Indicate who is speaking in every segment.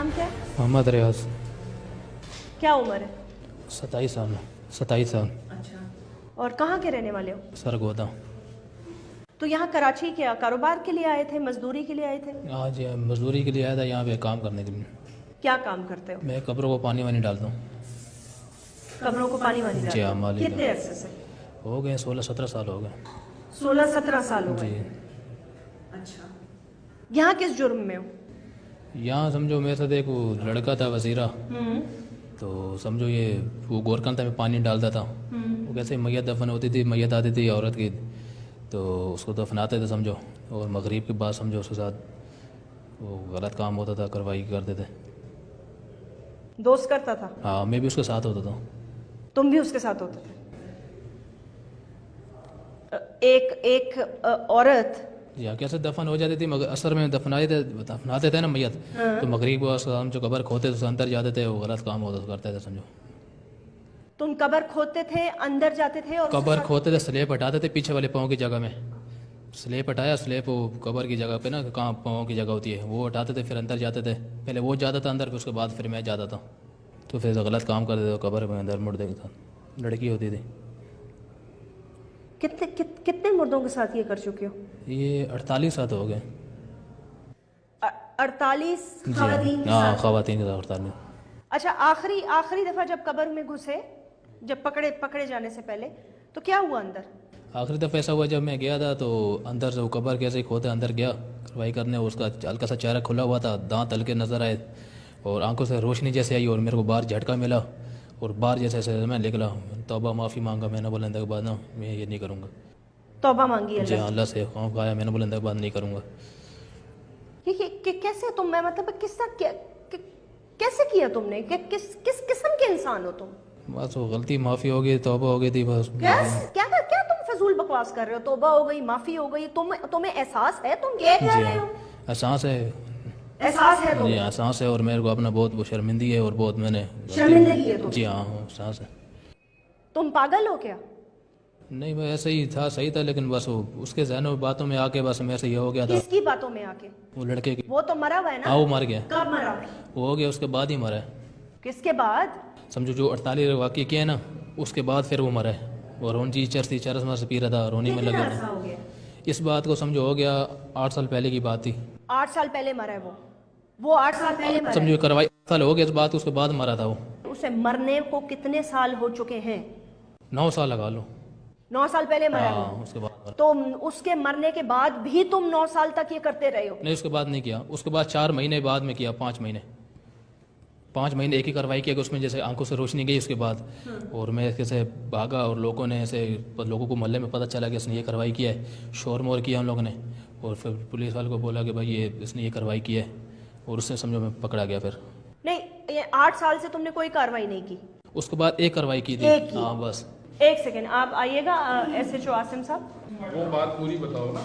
Speaker 1: नाम क्या है?
Speaker 2: मोहम्मद रियाज।
Speaker 1: क्या उम्र है?
Speaker 2: 27 साल। 27 साल।
Speaker 1: अच्छा। और कहाँ के रहने वाले हो?
Speaker 2: सरगोदा।
Speaker 1: तो यहाँ कराची क्या कारोबार के लिए आए थे, मजदूरी के लिए आए थे?
Speaker 2: आज मजदूरी के लिए आया था यहाँ पे काम करने के लिए।
Speaker 1: क्या काम करते हो?
Speaker 2: मैं कब्रों को पानी वानी डालता हूँ।
Speaker 1: कब्रों को पानी वानी
Speaker 2: जी
Speaker 1: डालते
Speaker 2: हाँ,
Speaker 1: हो?
Speaker 2: मालिक
Speaker 1: कितने अरसे से?
Speaker 2: हो गए 16-17 साल हो गए।
Speaker 1: 16-17 साल हो
Speaker 2: जी।
Speaker 1: गए। अच्छा। यहाँ किस जुर्म में हो?
Speaker 2: यहाँ समझो मेरे साथ एक वो लड़का था वजीरा, तो समझो ये वो गोरकंदा में पानी डालता था। वो कैसे मैयत दफन होती थी, मैयत आती थी औरत की, तो उसको दफनाते थे समझो, और मगरिब के बाद समझो उसके साथ वो गलत काम होता था, कार्रवाई करते थे।
Speaker 1: दोस्त करता था?
Speaker 2: हाँ, मैं भी उसके साथ होता था।
Speaker 1: तुम भी उसके साथ होते थे? एक औरत
Speaker 2: या कैसे दफन हो जाती थी, मगर असर में दफनाते थे ना मैयत, तो मगरिब को जो कब्र खोते थे अंदर जाते थे, वो गलत काम होता करते थे समझो।
Speaker 1: तुम कब्र खोदते थे, अंदर जाते थे और उसके
Speaker 2: कब्र
Speaker 1: साथ-
Speaker 2: खोते थे, स्लेब हटाते थे पीछे वाले पाँव की जगह में। स्लेब हटाया, स्लेब वो कब्र की जगह पे ना, कहाँ पाँव की जगह होती है, वो हटाते थे, फिर अंदर जाते थे। पहले वो जाता था अंदर, फिर उसके बाद फिर मैं जाता था। तो फिर गलत काम करते थे, कब्र में अंदर मुर्दे के साथ लड़की होती थी।
Speaker 1: कितने मुर्दों के साथ ये कर चुके हो?
Speaker 2: ये 48 साल हो गए।
Speaker 1: 48
Speaker 2: जी
Speaker 1: ख़वातीन के
Speaker 2: हाँ,
Speaker 1: साथ?
Speaker 2: ख़वातीन के साथ 48।
Speaker 1: अच्छा, आखिरी दफा जब कब्र में घुसे, जब पकड़े जाने से पहले, तो क्या हुआ अंदर?
Speaker 2: आखिरी दफ़ा ऐसा हुआ जब मैं गया था, तो अंदर से वो कब्र कैसे ही खोते अंदर गया कार्रवाई करने, उसका हल्का सा चेहरा खुला हुआ था, दांत हल्के नज़र आए और आंखों से रोशनी जैसे आई, और मेरे को बाहर झटका मिला और बाहर जैसे मैं निकला। तौबा माफ़ी मांगा मैंने, बुलंद के बाद ना मैं ये नहीं करूँगा।
Speaker 1: तौबा मांगी
Speaker 2: जी
Speaker 1: अल्लाह
Speaker 2: हाँ, अल्लाह से खौफ खाया मैंने, बुलंद के बाद नहीं करूँगा।
Speaker 1: कैसे तुम, मैं मतलब कैसे किया तुमने? किस किस्म के इंसान हो तुम?
Speaker 2: बस वो गलती माफ़ी हो गई, तौबा हो गई थी बस।
Speaker 1: क्या तुम फजूल बकवास कर रहे हो? तौबा हो गई, माफी हो गई, तुम्हें एहसास है तुम क्या कह रहे हो?
Speaker 2: एहसास है।
Speaker 1: एहसास है
Speaker 2: जी
Speaker 1: तुम्हें?
Speaker 2: एहसास है, और मेरे को अपना बहुत वो शर्मिंदगी है, और बहुत मैंने
Speaker 1: शर्मिंदगी है तुम्हें?
Speaker 2: जी हाँ, एहसास है।
Speaker 1: तुम पागल हो क्या?
Speaker 2: नहीं, मैं ऐसे ही था, सही था, लेकिन बस वो उसके जहनों में बातों में आके बस मेरे से ये हो गया था।
Speaker 1: किसकी बातों में आके?
Speaker 2: वो लड़के की।
Speaker 1: वो तो मरा हुआ है ना?
Speaker 2: हाँ, वो मर गया।
Speaker 1: कब मरा?
Speaker 2: वो हो गया उसके बाद ही मरा है।
Speaker 1: किसके बाद?
Speaker 2: समझो जो 48 वाक़ई किया है ना, उसके बाद फिर वो मरा है। और रोनी चरस मर से पी रहा था, रोनी में
Speaker 1: कितना
Speaker 2: लगा
Speaker 1: अरसा
Speaker 2: था।
Speaker 1: हो गया?
Speaker 2: इस बात को समझो हो गया 8 साल पहले की बात थी।
Speaker 1: 8 साल पहले मरा है वो 8 साल पहले मरा
Speaker 2: समझो कार्रवाई 8 साल हो गया इस बात, उसके बाद मरा था वो।
Speaker 1: है। उसे मरने को कितने साल हो चुके हैं?
Speaker 2: 9 साल लगा लो।
Speaker 1: 9 साल पहले मरा है
Speaker 2: हाँ,
Speaker 1: वो।
Speaker 2: उसके बाद मरा।
Speaker 1: तो उसके मरने के बाद भी तुम 9 साल तक ये करते रहे हो?
Speaker 2: नहीं, उसके बाद नहीं किया, उसके बाद 4 महीने बाद में किया। 5 महीने एक ही कार्रवाई किया कि उसमें जैसे आंखों से रोशनी गई उसके बाद। और मैं कैसे भागा, और लोगों ने ऐसे, लोगों को मोहल्ले में पता चला कि इसने ये कार्रवाई किया है, शोर मोर किया उन लोगों ने, और फिर पुलिस वाले को बोला कि भाई ये इसने ये कार्रवाई की है, और उससे समझो मैं पकड़ा गया। फिर
Speaker 1: नहीं, ये 8 साल से तुमने कोई कार्रवाई नहीं की?
Speaker 2: उसके बाद एक कार्रवाई की थी।
Speaker 1: एक की?
Speaker 2: हाँ बस।
Speaker 1: एक सेकेंड, आप आइएगा SHO आसिम साहब।
Speaker 3: वो बात पूरी बताओ ना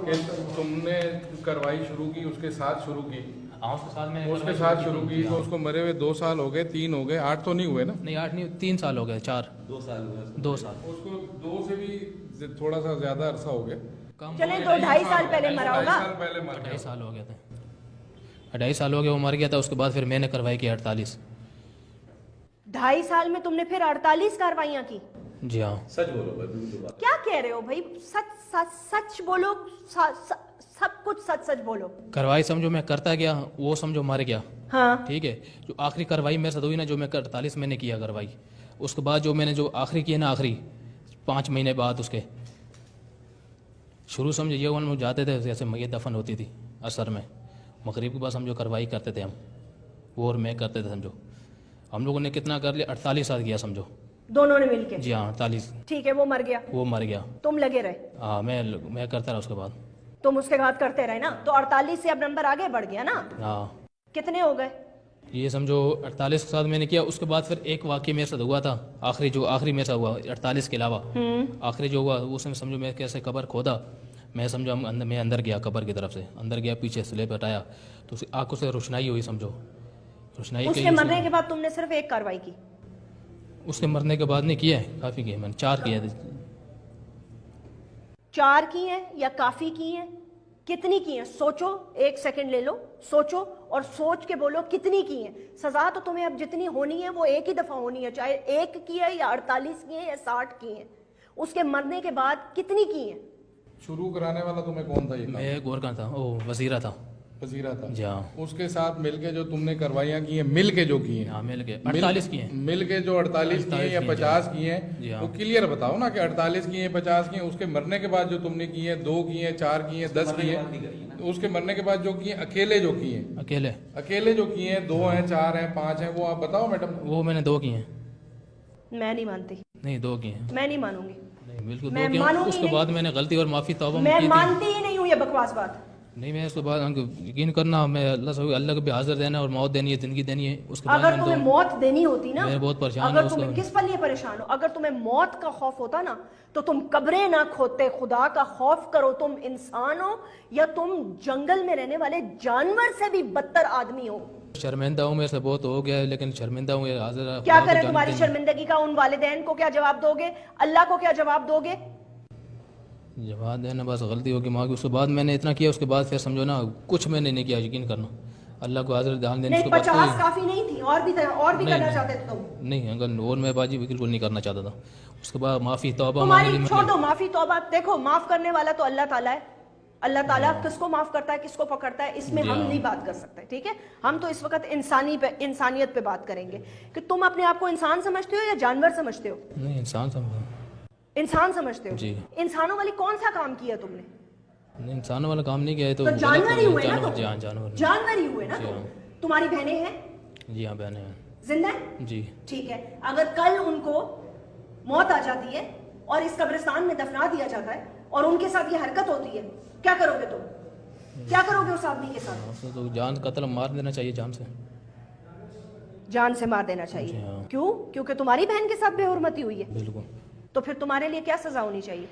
Speaker 3: कि तुमने कार्रवाई शुरू की, उसके साथ शुरू की?
Speaker 2: हाँ, उसके साथ में
Speaker 3: उसके साथ शुरू की तो उसको मरे हुए 2 साल हो गए, 3 हो गए, 8 तो नहीं हुए ना?
Speaker 2: नहीं, 8 नहीं, 3 साल हो गए, 4 2 साल।
Speaker 3: उसको 2 से भी थोड़ा सा ज्यादा अरसा हो गया।
Speaker 1: चले तो 2.5 साल पहले मरा
Speaker 3: 2.5
Speaker 1: होगा।
Speaker 3: साल पहले मर गया।
Speaker 2: 2.5 साल हो गए थे। 2.5 साल हो गए, वो मर गया था। उसके बाद फिर मैंने कार्रवाई की 48।
Speaker 1: 2.5 साल में तुमने फिर 48 कार्रवाइयां की?
Speaker 2: जी हाँ।
Speaker 4: सच बोलो भाई, बिल्कुल।
Speaker 1: क्या कह रहे हो भाई? सच बोलो, सब कुछ सच बोलो।
Speaker 2: कार्रवाई समझो मैं करता गया, वो समझो मर गया।
Speaker 1: हाँ,
Speaker 2: ठीक है। जो आखिरी कार्रवाई मेरे साथ हुई ना, जो मैं 48 मैंने किया कार्रवाई, उसके बाद जो मैंने जो आखिरी किया ना, आखिरी 5 महीने बाद उसके, शुरू समझो ये लोग जाते थे जैसे मैयत दफन होती थी असर में, मगरिब के बाद समझो कार्रवाई करते थे हम, वो और मैं करते थे समझो। हम लोगों ने कितना कर लिया, 48 साल किया समझो।
Speaker 1: दोनों ने मिलके?
Speaker 2: जी हाँ, 48।
Speaker 1: ठीक है, वो मर गया,
Speaker 2: वो मर गया।
Speaker 1: तुम लगे रहे?
Speaker 2: हाँ, मैं करता रहा उसके बाद।
Speaker 1: तुम उसके बाद करते रहे ना, तो 48 से अब नंबर आगे बढ़ गया ना?
Speaker 2: हाँ,
Speaker 1: कितने हो गए?
Speaker 2: ये समझो 48 के साथ मैंने किया। उसके बाद फिर एक वाक़ई मेरे साथ हुआ था, आखिरी मेरे साथ हुआ 48 के अलावा। आखिरी जो हुआ उसमें समझो मैं कैसे कब्र खोदा, मैं समझो मैं अंदर गया, कब्र की तरफ से अंदर गया, पीछे स्लेब हटाया, तो उसकी आंखों से रोशनाई हुई समझो। रोशनाई
Speaker 1: उसके मरने के बाद तुमने सिर्फ एक कार्रवाई की?
Speaker 2: उसके मरने के बाद नहीं किया है, काफ़ी किया मैंने, 4 किए थे।
Speaker 1: 4 की हैं या काफी की हैं? कितनी की है? सोचो, एक सेकंड ले लो, सोचो और सोच के बोलो कितनी की है। सजा तो तुम्हें अब जितनी होनी है वो एक ही दफा होनी है, चाहे 1 की है या 48 की है या 60 की है। उसके मरने के बाद कितनी की है?
Speaker 3: शुरू कराने वाला तुम्हें कौन था? ये
Speaker 2: मैं गोरखा था, ओ वजीरा था।
Speaker 3: वजीरा था।
Speaker 2: जी हाँ।
Speaker 3: उसके साथ मिलके जो तुमने कार्रवाइयाँ की हैं, मिल के जो की हैं,
Speaker 2: हाँ मिल के 48 की हैं।
Speaker 3: मिल के जो 48 की हैं या 50 की
Speaker 2: जी
Speaker 3: हैं,
Speaker 2: हाँ।
Speaker 3: वो क्लियर बताओ ना कि 48 की हैं 50 की हैं। उसके मरने के बाद जो तुमने की हैं, 2 की हैं, 4 की हैं, 10 की हैं, उसके मरने के बाद जो की हैं, अकेले जो की हैं, अकेले जो की हैं, 2 हैं, 4 हैं, 5 हैं, वो आप बताओ मैडम।
Speaker 2: वो मैंने 2 की हैं।
Speaker 1: मैं नहीं मानती।
Speaker 2: नहीं 2 की हैं।
Speaker 1: मैं नहीं मानूंगी।
Speaker 2: नहीं बिल्कुल
Speaker 1: मैं
Speaker 2: 2 की हैं।
Speaker 1: मानूंगी
Speaker 2: उसके
Speaker 1: नहीं।
Speaker 2: बाद मैंने गलती और माफ़ी तौबा
Speaker 1: मैं
Speaker 2: की थी।
Speaker 1: मानती ही नहीं हूँ ये बकवास बात।
Speaker 2: नहीं मैं उसके बाद यकीन करना, मैं अल्लाह को भी हाजिर देना और मौत देनी है, जिंदगी देनी है। उसके बाद
Speaker 1: अगर
Speaker 2: मैंने
Speaker 1: तुम्हें मौत देनी होती ना,
Speaker 2: मैं बहुत परेशान
Speaker 1: अगर
Speaker 2: हूँ
Speaker 1: तुम्हें
Speaker 2: उसको।
Speaker 1: किस पर लिए परेशान हो, अगर तुम्हें मौत का खौफ होता ना तो तुम कब्रें ना खोदते। खुदा का खौफ करो। तुम इंसान हो या तुम जंगल में रहने वाले जानवर से भी बदतर आदमी हो।
Speaker 2: शर्मिंदा हूँ, मेरे से बहुत हो गया है, लेकिन शर्मिंदा हूँ। हाजिर
Speaker 1: क्या करें तुम्हारी शर्मिंदगी का? उन वालिदैन को क्या जवाब दोगे? अल्लाह को क्या जवाब दोगे?
Speaker 2: जवाब देना बस गलती होगी माँ की। उसके बाद मैंने इतना किया, उसके बाद फिर समझो ना कुछ मैंने नहीं किया। यकीन करना, अल्लाह को हाजिर ध्यान देने।
Speaker 1: नहीं,
Speaker 2: उसके बाद
Speaker 1: 50 काफी नहीं थी, और भी करना
Speaker 2: नहीं।
Speaker 1: चाहते थे तुम?
Speaker 2: नहीं अगर और मैं बाजी बिल्कुल नहीं करना चाहता था। उसके बाद माफ़ी तौबा
Speaker 1: तुम्हारी
Speaker 2: मांगी
Speaker 1: छोड़ दो माफी तौबा। देखो, माफ करने वाला तो अल्लाह ताला है। अल्लाह ताला किसको माफ करता है, किसको पकड़ता है, इसमें हम नहीं बात कर सकते। ठीक है, हम तो इस वक्त इंसानियत पे बात करेंगे कि तुम अपने आप को इंसान समझते हो या जानवर समझते हो?
Speaker 2: नहीं इंसान समझो।
Speaker 1: इंसान समझते हो
Speaker 2: जी।
Speaker 1: इंसानों वाली कौन सा काम किया तुमने?
Speaker 2: नहीं इंसानों वाला काम नहीं किया है तो
Speaker 1: जानवर ही हुए ना तुम।
Speaker 2: जी हाँ जानवर।
Speaker 1: जानवर ही हुए ना
Speaker 2: जी
Speaker 1: तुम।
Speaker 2: हाँ।
Speaker 1: तुम्हारी बहनें हैं?
Speaker 2: जी हाँ बहनें हैं।
Speaker 1: जिंदा है?
Speaker 2: जी।
Speaker 1: ठीक है, अगर कल उनको मौत आ जाती है और इस कब्रिस्तान में दफना दिया जाता है और उनके साथ ये हरकत होती है, क्या करोगे तुम? क्या करोगे उस आदमी के साथ?
Speaker 2: तो जान कत्ल मार देना चाहिए, जान से।
Speaker 1: जान से मार देना चाहिए।
Speaker 2: जी हाँ।
Speaker 1: क्यों? क्योंकि तुम्हारी बहन के साथ बेहुरमती हुई है।
Speaker 2: बिल्कुल।
Speaker 1: तो फिर तुम्हारे लिए क्या सजा होनी चाहिए?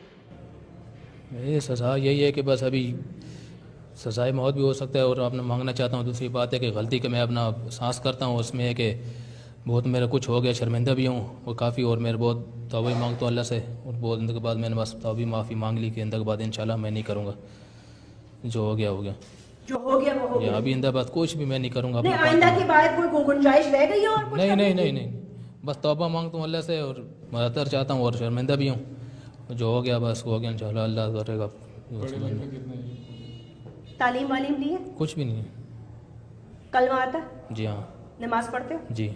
Speaker 2: ये सज़ा यही है कि बस अभी सज़ाए मौत भी हो सकता है और अपना मांगना चाहता हूँ। दूसरी बात है कि गलती के मैं अपना सांस करता हूँ, उसमें है कि बहुत मेरा कुछ हो गया, शर्मिंदा भी हूँ और काफ़ी, और मेरे बहुत तौबा भी मांगता हूँ अल्लाह से। और बहुत दिन के बाद मैंने बस तौबी माफ़ी मांग ली कि इंदा के बाद इंशाल्लाह मैं नहीं करूँगा। जो हो गया हो गया।
Speaker 1: जो हो गया वो हो गया।
Speaker 2: अभी इंदा बाद कुछ भी मैं नहीं करूँगा।
Speaker 1: नहीं, आइंदा की बात कोई गुंजाइश रह गई है और कुछ?
Speaker 2: नहीं बस तौबा मांगता हूँ अल्लाह से और मदद चाहता हूँ और शर्मिंदा भी हूँ। जो हो गया बस हो गया, इंशाल्लाह अल्लाह करेगा।
Speaker 1: तालीम वालीम ली है?
Speaker 2: कुछ भी नहीं है।
Speaker 1: कलमा आता है?
Speaker 2: जी हाँ।
Speaker 1: नमाज पढ़ते हो?
Speaker 2: जी।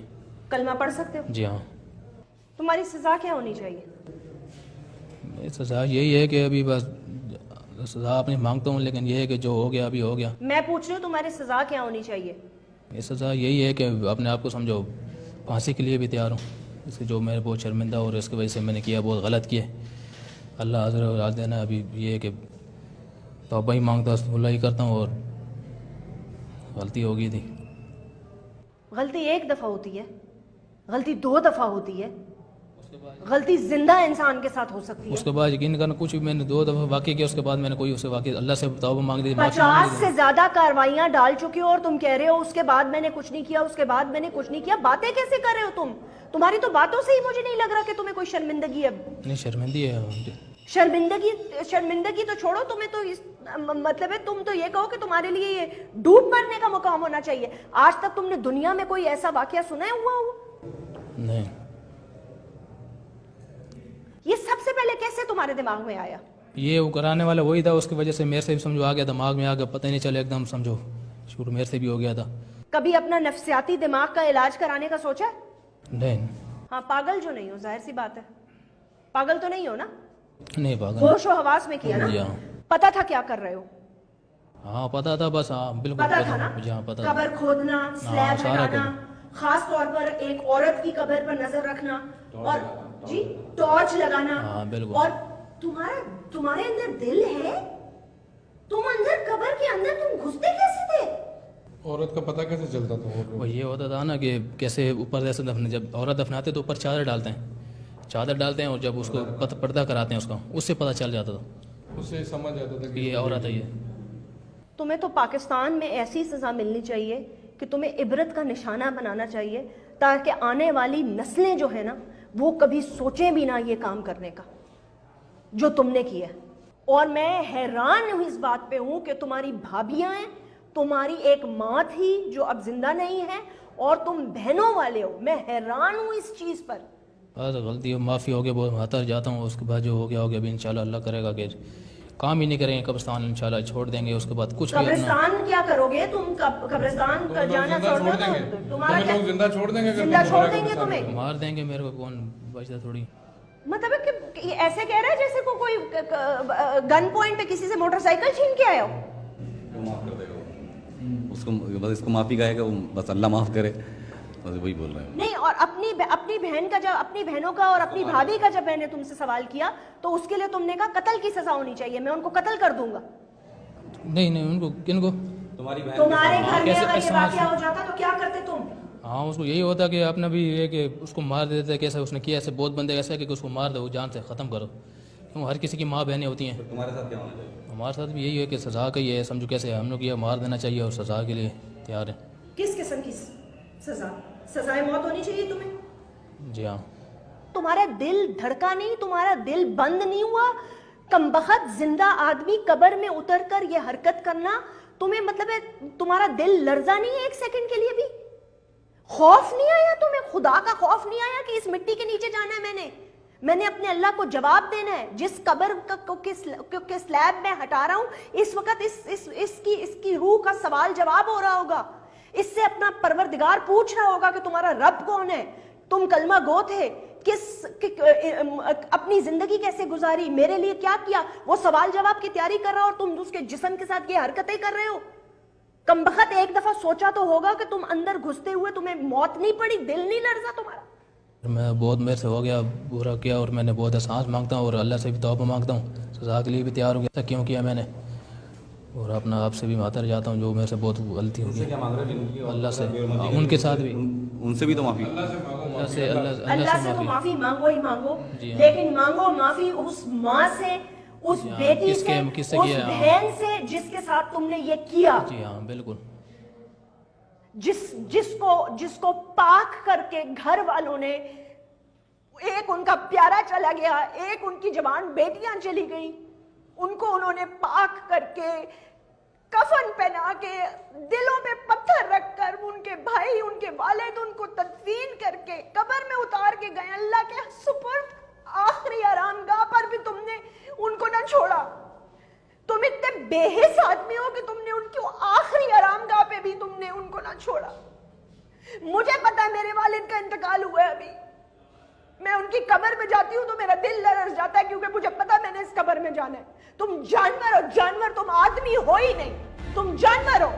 Speaker 1: कलमा पढ़ सकते हो?
Speaker 2: जी हाँ।
Speaker 1: तुम्हारी सजा क्या होनी चाहिए?
Speaker 2: मेरी सजा यही है कि अभी बस सजा अपनी मांगता हूँ, लेकिन ये है कि जो हो गया अभी हो गया।
Speaker 1: मैं पूछ रही हूँ तुम्हारी सजा क्या होनी चाहिए?
Speaker 2: ये सजा यही है कि अपने आप को समझो फांसी के लिए भी तैयार हूँ। इससे जो मेरे बहुत शर्मिंदा और इसकी वजह से मैंने किया, बहुत गलत किया। अल्लाह हाज़िर और देना। अभी ये है कि तौबा ही मांगता ही करता हूँ और गलती हो गई थी।
Speaker 1: गलती एक दफा होती है, गलती 2 दफा होती है, गलती जिंदा इंसान के साथ हो सकती है।
Speaker 2: उसके बाद यकीन करना कुछ भी मैंने 2 दफ़ा वाक़ई किया, उसके बाद मैंने कोई उससे वाक़ई अल्लाह से तौबा मांग दी।
Speaker 1: 50 से ज्यादा कार्रवाइयां डाल चुके हो और तुम कह रहे हो उसके बाद मैंने कुछ नहीं किया, उसके बाद मैंने कुछ नहीं किया। बातें कैसे कर रहे हो तुम? तुम्हारी तो बातों से ही मुझे नहीं लग रहा कि तुम्हें कोई शर्मिंदगी है।
Speaker 2: नहीं शर्मिंदी है।
Speaker 1: शर्मिंदगी तो छोड़ो, तुम्हें तो इस मतलब है तुम तो ये कहो कि तुम्हारे लिए ये डूब मरने का मुकाम होना चाहिए। आज तक तुमने दुनिया में कोई ऐसा वाकया सुना हुआ हो?
Speaker 2: नहीं।
Speaker 1: ये सबसे पहले कैसे तुम्हारे दिमाग में आया?
Speaker 2: ये वो कराने वाला वही था, उसकी वजह से मेरे से भी समझो आ गया, दिमाग में आ गया, पता ही नहीं चला, एकदम समझो शुरू मेरे से भी हो गया था।
Speaker 1: कभी अपना नफ्सियाती दिमाग का इलाज कराने का सोचा है?
Speaker 2: नहीं।
Speaker 1: हाँ, पागल जो नहीं हो, जाहिर सी बात है, पागल तो नहीं हो ना?
Speaker 2: नहीं पागल।
Speaker 1: होश और हवास में किया ना?
Speaker 2: जी हाँ।
Speaker 1: पता था क्या कर रहे हो?
Speaker 2: हाँ पता था, बस हाँ बिल्कुल
Speaker 1: पता था ना?
Speaker 2: जी हाँ पता।
Speaker 1: कब्र खोदना, स्लैब
Speaker 2: सारा
Speaker 1: लगाना, खास तौर पर एक औरत की कब्र पर नजर रखना और जी टॉर्च लगाना।
Speaker 2: हाँ बिल्कुल।
Speaker 1: और तुम्हारे अंदर दिल है? तुम अंदर कब्र के अंदर तुम घुसते कैसे थे?
Speaker 3: औरत का पता कैसे चलता था?
Speaker 2: वो ये होता था ना कि कैसे ऊपर जैसे जब औरत दफनाते तो ऊपर चादर डालते हैं, और जब उसको पर्दा कराते हैं उसका, उससे पता चल जाता था,
Speaker 3: उससे समझ आता था
Speaker 2: कि ये औरत है। ये
Speaker 1: तुम्हें तो पाकिस्तान में ऐसी सजा मिलनी चाहिए कि तुम्हें इबरत का निशाना बनाना चाहिए, ताकि आने वाली नस्लें जो है ना वो कभी सोचें भी ना ये काम करने का जो तुमने किया। और मैं हैरान हूं इस बात पे हूं कि तुम्हारी भाभियां हैं, तुम्हारी एक मां थी जो अब जिंदा नहीं है, और तुम बहनों वाले हो। मैं हैरान हूं इस चीज पर।
Speaker 2: बस गलती हो, माफ़ी हो गई, बहुत मातर जाता हूँ। उसके बाद जो हो गया अभी इंशाल्लाह अल्लाह करेगा कि काम ही नहीं करेंगे, कब्रिस्तान इंशाल्लाह छोड़ देंगे। उसके बाद कुछ भी अपना
Speaker 1: कब्रिस्तान क्या करोगे तुम? कब्रिस्तान का जाना छोड़ दो तो तुम्हारा क्या?
Speaker 3: जिंदा छोड़ देंगे,
Speaker 1: जिंदा छोड़ देंगे तुम्हें,
Speaker 2: मार देंगे मेरे को, कौन बचता थोड़ी।
Speaker 1: मतलब है कि ये ऐसे कह रहा है जैसे को कोई गन पॉइंट पे किसी से मोटरसाइकिल छीन के आया हो।
Speaker 4: माफ कर देगा वो। उसको बस इसको माफी कहेगा वो, बस अल्लाह माफ करे, बस वही बोल रहे हैं।
Speaker 1: नहीं, और अपनी बहन का जब, अपनी बहनों का और अपनी भाभी का जब मैंने तुमसे सवाल किया तो उसके लिए तुमने कहा कत्ल की सजा होनी चाहिए, मैं उनको कत्ल कर दूंगा।
Speaker 2: नहीं नहीं, उनको किनको?
Speaker 4: तुम्हारी बहन
Speaker 1: तुम्हारे घर में
Speaker 2: कैसे
Speaker 1: अगर ये
Speaker 2: ऐसा-
Speaker 1: वाकया हो जाता तो क्या करते तुम?
Speaker 2: हाँ, उसको यही होता कि आपने भी ये कि उसको मार देते। कैसे उसने किया? ऐसे बहुत बंदे ऐसे कि उसको मार दो, जान से ख़त्म करो। क्यों? हर किसी की माँ बहनें होती हैं।
Speaker 4: तुम्हारे साथ क्या होना चाहिए?
Speaker 2: हमारे साथ भी यही है कि सज़ा का ही है, समझो कैसे हम लोग ये मार देना चाहिए और सज़ा के लिए तैयार है।
Speaker 1: किस किस्म की सजा? सजाए मौत होनी चाहिए तुम्हें?
Speaker 2: जी हाँ।
Speaker 1: तुम्हारा दिल धड़का नहीं? तुम्हारा दिल बंद नहीं हुआ? कमबख्त जिंदा आदमी कब्र में उतर कर ये हरकत करना तुम्हें, मतलब है तुम्हारा दिल लर्जा नहीं है एक सेकंड के लिए भी? खौफ नहीं आया तुम्हें? खुदा का खौफ नहीं आया कि इस मिट्टी के नीचे जाना है? मैंने अपने अल्लाह को जवाब देना है। जिस कब्र के स्लैब में हटा रहा हूं इस वक्त इसकी रूह का सवाल जवाब हो रहा होगा। इससे अपना परवरदिगार पूछ रहा होगा कि तुम्हारा रब कौन है, तुम कलमा गो थे, अपनी जिंदगी कैसे गुजारी, मेरे लिए क्या किया, वो सवाल जवाब की तैयारी कर रहा हो और तुम उसके जिस्म के साथ ये हरकतें कर रहे हो। कमबख्त एक दफा सोचा तो होगा कि तुम अंदर घुसते हुए तुम्हें मौत नहीं पड़ी, दिल नहीं लर्जा तुम्हारा?
Speaker 2: मैं बहुत मेरे से हो गया, बुरा किया और मैंने बहुत एहसास मांगता हूँ और अल्लाह से भी तौबा मांगता हूँ, सज़ा के लिए भी तैयार हो गया। क्यों किया मैंने, और अपना आपसे भी मातर जाता हूँ जो मेरे से बहुत गलती होगी।
Speaker 4: क्या मांग रहे हैं?
Speaker 2: अल्लाह से, उनके साथ भी,
Speaker 4: उनसे भी तो माफी।
Speaker 1: अल्लाह से तो माफी मांगो ही मांगो,
Speaker 2: जी हाँ।
Speaker 1: लेकिन मांगो माफी उस माँ से, उस
Speaker 2: जी हाँ,
Speaker 1: बेटी से,
Speaker 2: किससे
Speaker 1: उस
Speaker 2: किया?
Speaker 1: बहन से जिसके साथ तुमने ये किया,
Speaker 2: जी हाँ बिल्कुल।
Speaker 1: जिसको पाक करके घर वालों ने, एक उनका प्यारा चला गया, एक उनकी जवान बेटियां चली गई, उनको उन्होंने पाक करके कफन पहना के दिलों पे पत्थर रखकर उनके भाई, उनके वालिद उनको तदफीन करके कब्र में उतार के गए अल्लाह के सुपुर्द। आखिरी आरामगाह पर भी तुमने उनको ना छोड़ा। तुम इतने बेहिस आदमी हो कि तुमने उनकी आखिरी आरामगाह पे भी तुमने उनको ना छोड़ा। मुझे पता है मेरे वालिद का इंतकाल हुआ है, अभी मैं उनकी कब्र में जाती हूँ तो मेरा दिल लरस जाता है, क्योंकि मुझे पता है मैंने इस कब्र में जाना है। तुम जानवर हो, जानवर, तुम आदमी हो ही नहीं, तुम जानवर हो।